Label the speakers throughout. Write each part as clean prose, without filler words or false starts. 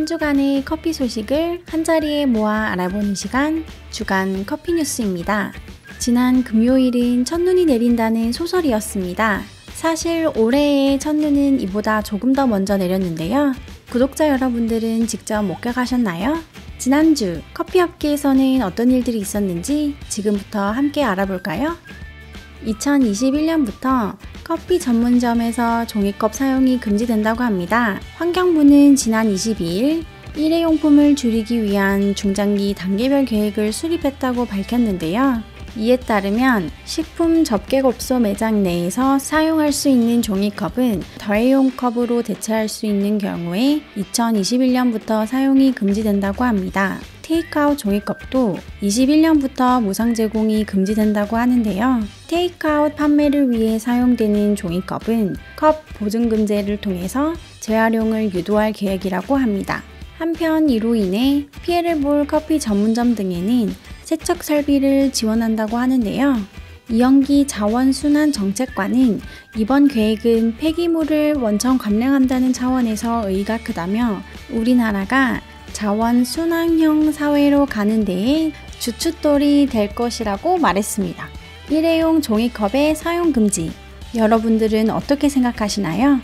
Speaker 1: 한 주간의 커피 소식을 한자리에 모아 알아보는 시간, 주간 커피 뉴스입니다. 지난 금요일은 첫눈이 내린다는 소설이었습니다. 사실 올해의 첫눈은 이보다 조금 더 먼저 내렸는데요. 구독자 여러분들은 직접 목격하셨나요? 지난주 커피업계에서는 어떤 일들이 있었는지 지금부터 함께 알아볼까요? 2021년부터 커피 전문점에서 종이컵 사용이 금지된다고 합니다. 환경부는 지난 22일 일회용품을 줄이기 위한 중장기 단계별 계획을 수립했다고 밝혔는데요. 이에 따르면 식품 접객업소 매장 내에서 사용할 수 있는 종이컵은 다회용 컵으로 대체할 수 있는 경우에 2021년부터 사용이 금지된다고 합니다. 테이크아웃 종이컵도 21년부터 무상 제공이 금지된다고 하는데요. 테이크아웃 판매를 위해 사용되는 종이컵은 컵 보증금제를 통해서 재활용을 유도할 계획이라고 합니다. 한편 이로 인해 피해를 볼 커피 전문점 등에는 세척 설비를 지원한다고 하는데요. 이영기 자원순환정책관은 이번 계획은 폐기물을 원천 감량한다는 차원에서 의의가 크다며 우리나라가 자원순환형 사회로 가는 데에 주춧돌이 될 것이라고 말했습니다. 일회용 종이컵의 사용 금지, 여러분들은 어떻게 생각하시나요?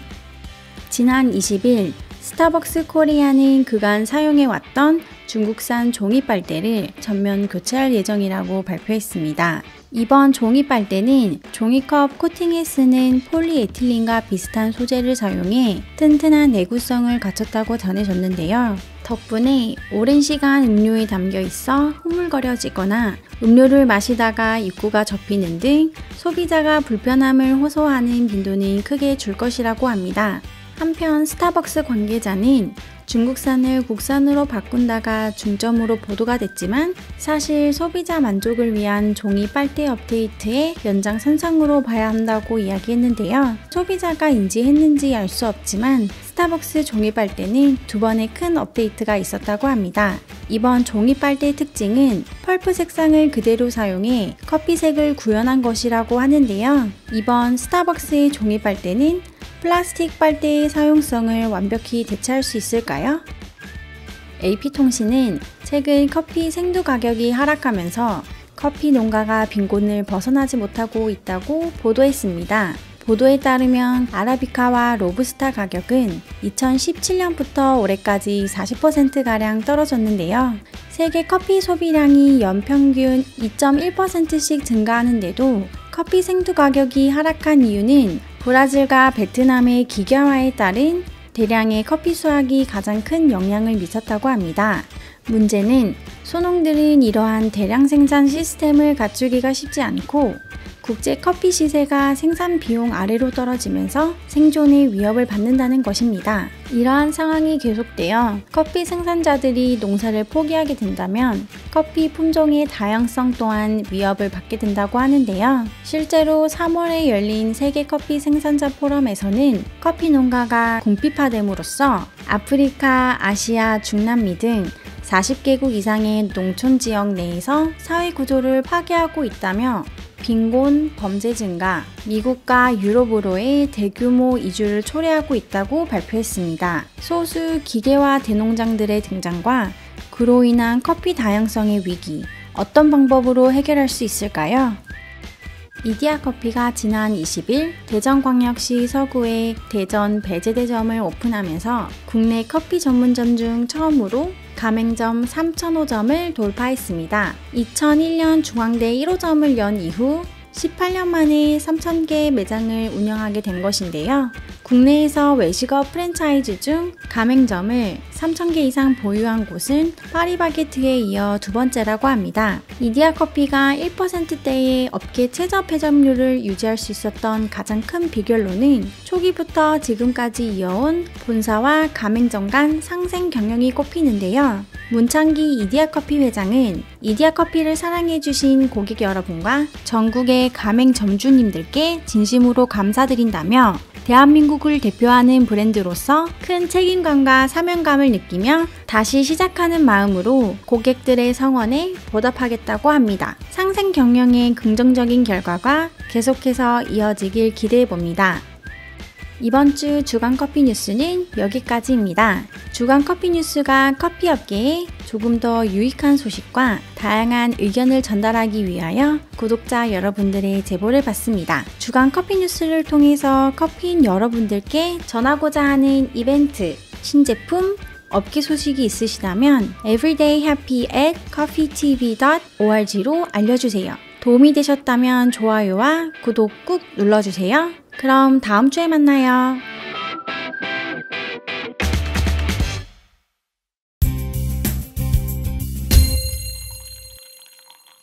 Speaker 1: 지난 20일 스타벅스 코리아는 그간 사용해왔던 중국산 종이 빨대를 전면 교체할 예정이라고 발표했습니다. 이번 종이 빨대는 종이컵 코팅에 쓰는 폴리에틸렌과 비슷한 소재를 사용해 튼튼한 내구성을 갖췄다고 전해졌는데요. 덕분에 오랜 시간 음료에 담겨 있어 흐물거려지거나 음료를 마시다가 입구가 접히는 등 소비자가 불편함을 호소하는 빈도는 크게 줄 것이라고 합니다. 한편 스타벅스 관계자는 중국산을 국산으로 바꾼다가 중점으로 보도가 됐지만 사실 소비자 만족을 위한 종이 빨대 업데이트의 연장선상으로 봐야 한다고 이야기했는데요. 소비자가 인지했는지 알 수 없지만 스타벅스 종이 빨대는 두 번의 큰 업데이트가 있었다고 합니다. 이번 종이 빨대의 특징은 펄프 색상을 그대로 사용해 커피색을 구현한 것이라고 하는데요. 이번 스타벅스의 종이 빨대는 플라스틱 빨대의 사용성을 완벽히 대체할 수 있을까요? AP통신은 최근 커피 생두 가격이 하락하면서 커피 농가가 빈곤을 벗어나지 못하고 있다고 보도했습니다. 보도에 따르면 아라비카와 로부스타 가격은 2017년부터 올해까지 40%가량 떨어졌는데요. 세계 커피 소비량이 연평균 2.1%씩 증가하는데도 커피 생두 가격이 하락한 이유는 브라질과 베트남의 기계화에 따른 대량의 커피 수확이 가장 큰 영향을 미쳤다고 합니다. 문제는 소농들은 이러한 대량 생산 시스템을 갖추기가 쉽지 않고 국제 커피 시세가 생산 비용 아래로 떨어지면서 생존의 위협을 받는다는 것입니다. 이러한 상황이 계속되어 커피 생산자들이 농사를 포기하게 된다면 커피 품종의 다양성 또한 위협을 받게 된다고 하는데요. 실제로 3월에 열린 세계 커피 생산자 포럼에서는 커피 농가가 궁핍화됨으로써 아프리카, 아시아, 중남미 등 40개국 이상의 농촌 지역 내에서 사회 구조를 파괴하고 있다며 빈곤, 범죄 증가, 미국과 유럽으로의 대규모 이주를 초래하고 있다고 발표했습니다. 소수 기계화 대농장들의 등장과 그로 인한 커피 다양성의 위기, 어떤 방법으로 해결할 수 있을까요? 이디야커피가 지난 20일 대전광역시 서구에 대전 배재대점을 오픈하면서 국내 커피 전문점 중 처음으로 가맹점 3,005점을 돌파했습니다. 2001년 중앙대 1호점을 연 이후 18년 만에 3,000개 매장을 운영하게 된 것인데요. 국내에서 외식업 프랜차이즈 중 가맹점을 3,000개 이상 보유한 곳은 파리바게트에 이어 두 번째라고 합니다. 이디야커피가 1%대의 업계 최저 폐점률을 유지할 수 있었던 가장 큰 비결로는 초기부터 지금까지 이어온 본사와 가맹점 간 상생 경영이 꼽히는데요. 문창기 이디야커피 회장은 이디야커피를 사랑해주신 고객 여러분과 전국의 가맹점주님들께 진심으로 감사드린다며 대한민국을 대표하는 브랜드로서 큰 책임감과 사명감을 느끼며 다시 시작하는 마음으로 고객들의 성원에 보답하겠다고 합니다. 상생 경영의 긍정적인 결과가 계속해서 이어지길 기대해봅니다. 이번 주 주간 커피 뉴스는 여기까지입니다. 주간 커피 뉴스가 커피 업계에 조금 더 유익한 소식과 다양한 의견을 전달하기 위하여 구독자 여러분들의 제보를 받습니다. 주간 커피 뉴스를 통해서 커피인 여러분들께 전하고자 하는 이벤트, 신제품, 업계 소식이 있으시다면 everydayhappy@coffeetv.org로 알려주세요. 도움이 되셨다면 좋아요와 구독 꾹 눌러주세요. 그럼 다음 주에 만나요.